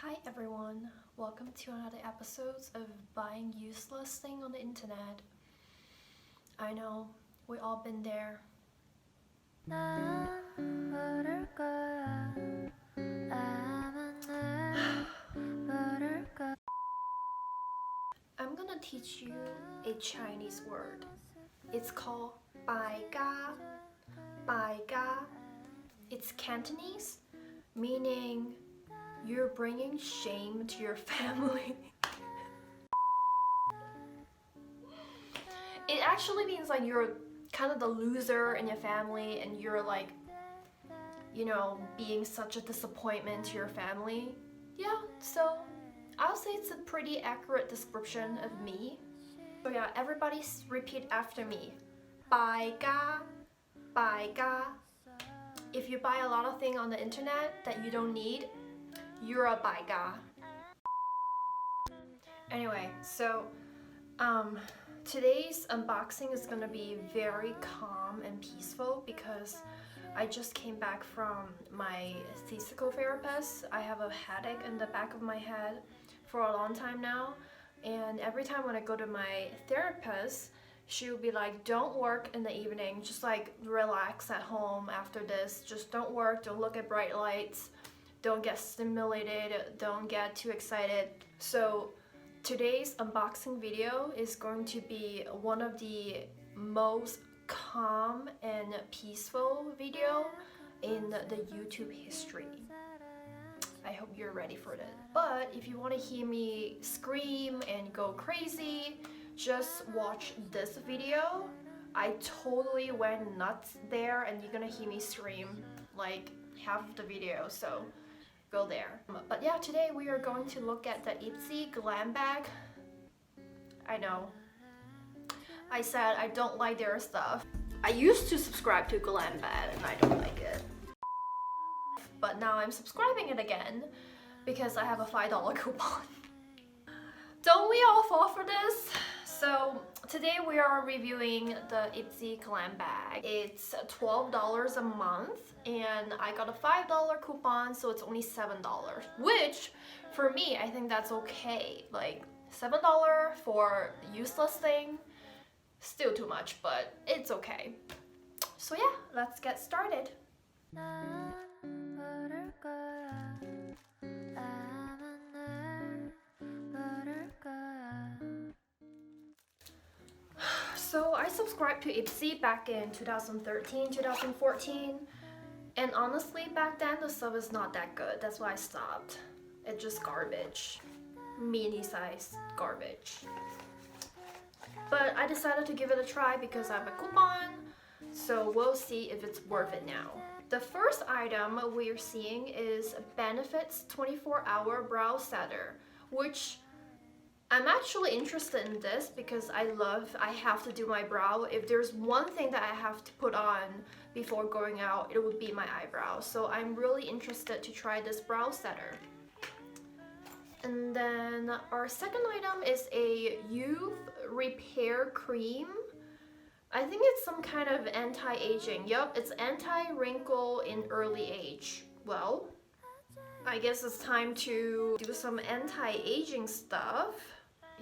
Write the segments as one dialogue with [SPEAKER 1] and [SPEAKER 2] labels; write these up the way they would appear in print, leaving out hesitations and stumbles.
[SPEAKER 1] Hi everyone, welcome to another episode of buying useless thing on the internet. I know, we all been there. I'm gonna teach you a Chinese word. It's called bai ga. Bai ga. It's Cantonese, meaning you're bringing shame to your family. It actually means like you're kind of the loser in your family and you're like, being such a disappointment to your family. Yeah, so I'll say it's a pretty accurate description of me. So yeah, everybody repeat after me. Bai ga, bai ga. If you buy a lot of things on the internet that you don't need, you're a bai ga. Anyway, so today's unboxing is gonna be very calm and peaceful because I just came back from my physical therapist. I have a headache in the back of my head for a long time now, and every time when I go to my therapist, she'll be like, don't work in the evening, just like relax at home after this, just don't work, don't look at bright lights, don't get stimulated, don't get too excited. So today's unboxing video is going to be one of the most calm and peaceful video in the YouTube history. I hope you're ready for that. But if you want to hear me scream and go crazy, just watch this video. I totally went nuts there and you're gonna hear me scream like half of the video, so go there. But yeah, today we are going to look at the ipsy Glam Bag. I know, I said I don't like their stuff. I used to subscribe to Glam Bag and I don't like it. But now I'm subscribing it again because I have a $5 coupon. Don't we all fall for this? So today we are reviewing the ipsy Glam Bag. It's $12 a month and I got a $5 coupon, so it's only $7, which for me, I think that's okay. Like $7 for useless thing, still too much, but it's okay. So yeah, let's get started. So I subscribed to ipsy back in 2013, 2014, and honestly back then the stuff is not that good. That's why I stopped. It's just garbage, mini size garbage. But I decided to give it a try because I have a coupon, so we'll see if it's worth it now. The first item we're seeing is Benefit's 24-hour brow setter, which I'm actually interested in this because I have to do my brow. If there's one thing that I have to put on before going out, it would be my eyebrows. So I'm really interested to try this brow setter. And then our second item is a youth repair cream. I think it's some kind of anti-aging. Yup, it's anti-wrinkle in early age. Well, I guess it's time to do some anti-aging stuff.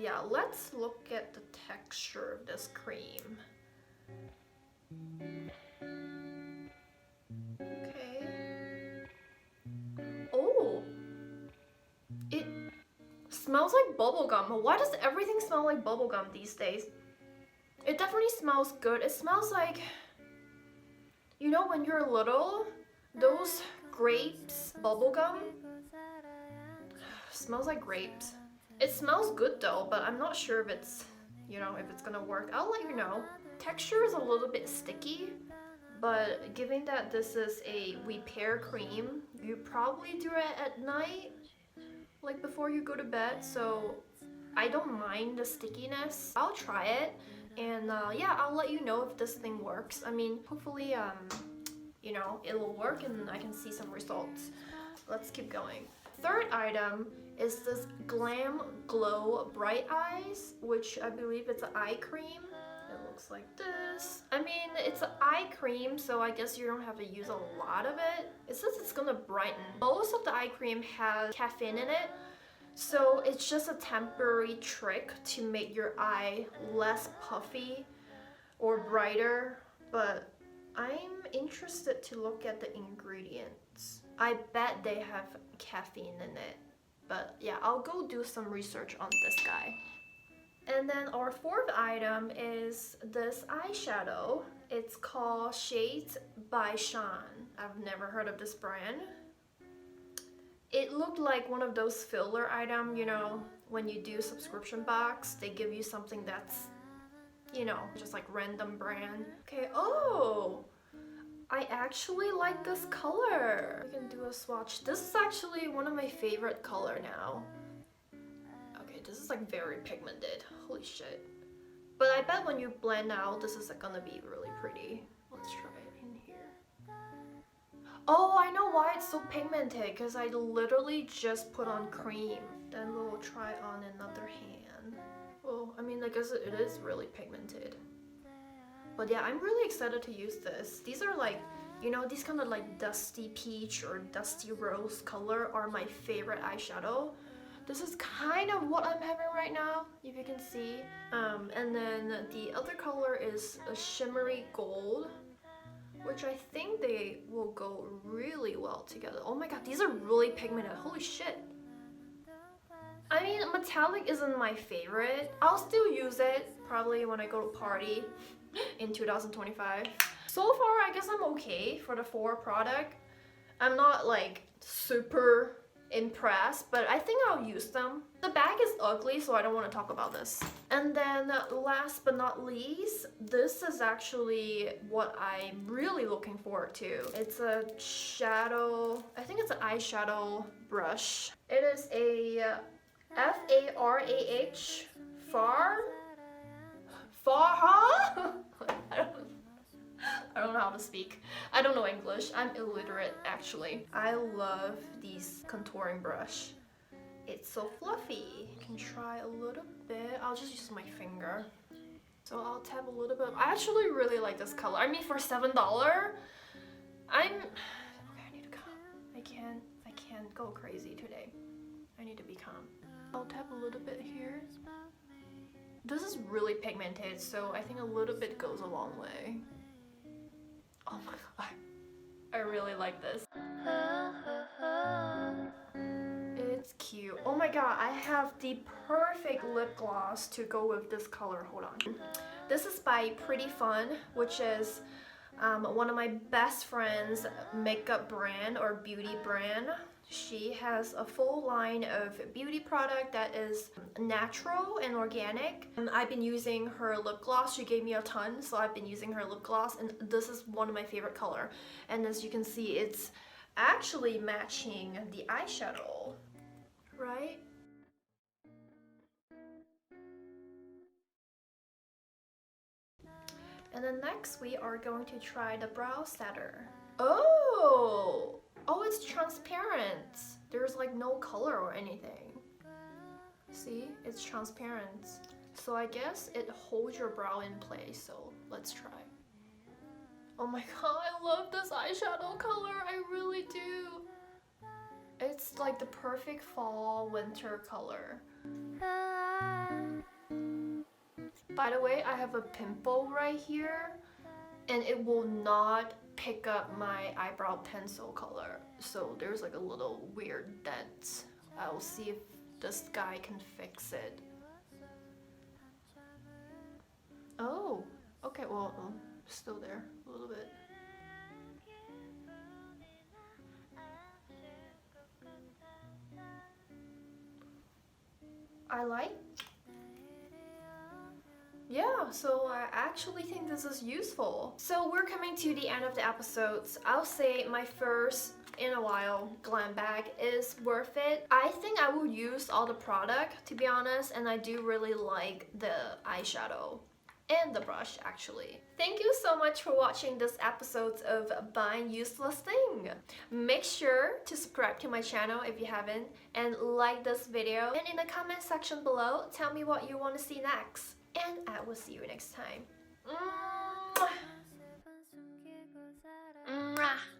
[SPEAKER 1] Yeah, let's look at the texture of this cream. Okay. Oh, it smells like bubblegum. Why does everything smell like bubblegum these days? It definitely smells good. It smells like, when you're little, those grapes, bubblegum, smells like grapes. It smells good though, but I'm not sure if it's, if it's gonna work. I'll let you know. Texture is a little bit sticky, but given that this is a repair cream, you probably do it at night, like before you go to bed, so I don't mind the stickiness. I'll try it, and yeah, I'll let you know if this thing works. I mean, hopefully, it'll work and I can see some results. Let's keep going. Third item is this Glam Glow Bright Eyes, which I believe it's an eye cream. It looks like this. I mean, it's an eye cream, so I guess you don't have to use a lot of it. It says it's gonna brighten. Most of the eye cream has caffeine in it, so it's just a temporary trick to make your eye less puffy or brighter, but I'm interested to look at the ingredients. I bet they have caffeine in it, but yeah, I'll go do some research on this guy. And then our fourth item is this eyeshadow. It's called Shades by Sean. I've never heard of this brand. It looked like one of those filler items, you know, when you do a subscription box, they give you something that's, you know, just like random brand. Okay, oh! I actually like this color. We can do a swatch. This is actually one of my favorite color now. Okay, this is like very pigmented. Holy shit. But I bet when you blend out, this is gonna be really pretty. Let's try it in here. Oh, I know why it's so pigmented, because I literally just put on cream. Then we'll try on another hand. Well, I mean, I guess it is really pigmented. But yeah, I'm really excited to use this. These are like, you know, these kind of like dusty peach or dusty rose color are my favorite eyeshadow. This is kind of what I'm having right now, if you can see. And then the other color is a shimmery gold, which I think they will go really well together. Oh my god, these are really pigmented. Holy shit. I mean, metallic isn't my favorite. I'll still use it probably when I go to party in 2025. So far, I guess I'm okay for the 4 product. I'm not like super impressed, but I think I'll use them. The bag is ugly, so I don't want to talk about this. And then last but not least, this is actually what I'm really looking forward to. It's a shadow, I think it's an eyeshadow brush. It is a F-A-R-A-H, huh? I don't know how to speak. I don't know English. I'm illiterate, actually. I love these contouring brush. It's so fluffy. I can try a little bit. I'll just use my finger. So I'll tap a little bit. I actually really like this color. I mean, for $7, okay, I need to calm. I can't go crazy today. I need to be calm. I'll tap a little bit here. This is really pigmented, so I think a little bit goes a long way. Oh my god, I really like this. It's cute. Oh my god, I have the perfect lip gloss to go with this color. Hold on. This is by Pretty Fun, which is one of my best friend's makeup brand or beauty brand. She has a full line of beauty product that is natural and organic. I've been using her lip gloss. She gave me a ton, so I've been using her lip gloss, and this is one of my favorite color. And as you can see, it's actually matching the eyeshadow, right? And then next we are going to try the brow setter. Oh, it's transparent. There's like no color or anything. See, it's transparent. So I guess it holds your brow in place, so let's try. Oh my god, I love this eyeshadow color, I really do. It's like the perfect fall winter color. By the way, I have a pimple right here, and it will not pick up my eyebrow pencil color. So there's like a little weird dent. I'll see if this guy can fix it. Oh, okay, well, still there a little bit. I like. Yeah, so I actually think this is useful. So we're coming to the end of the episodes. I'll say my first in a while Glam Bag is worth it. I think I will use all the product, to be honest, and I do really like the eyeshadow and the brush actually. Thank you so much for watching this episode of Buying Useless Thing. Make sure to subscribe to my channel if you haven't, and like this video, and in the comment section below tell me what you want to see next. And I will see you next time. Mwah. Mwah.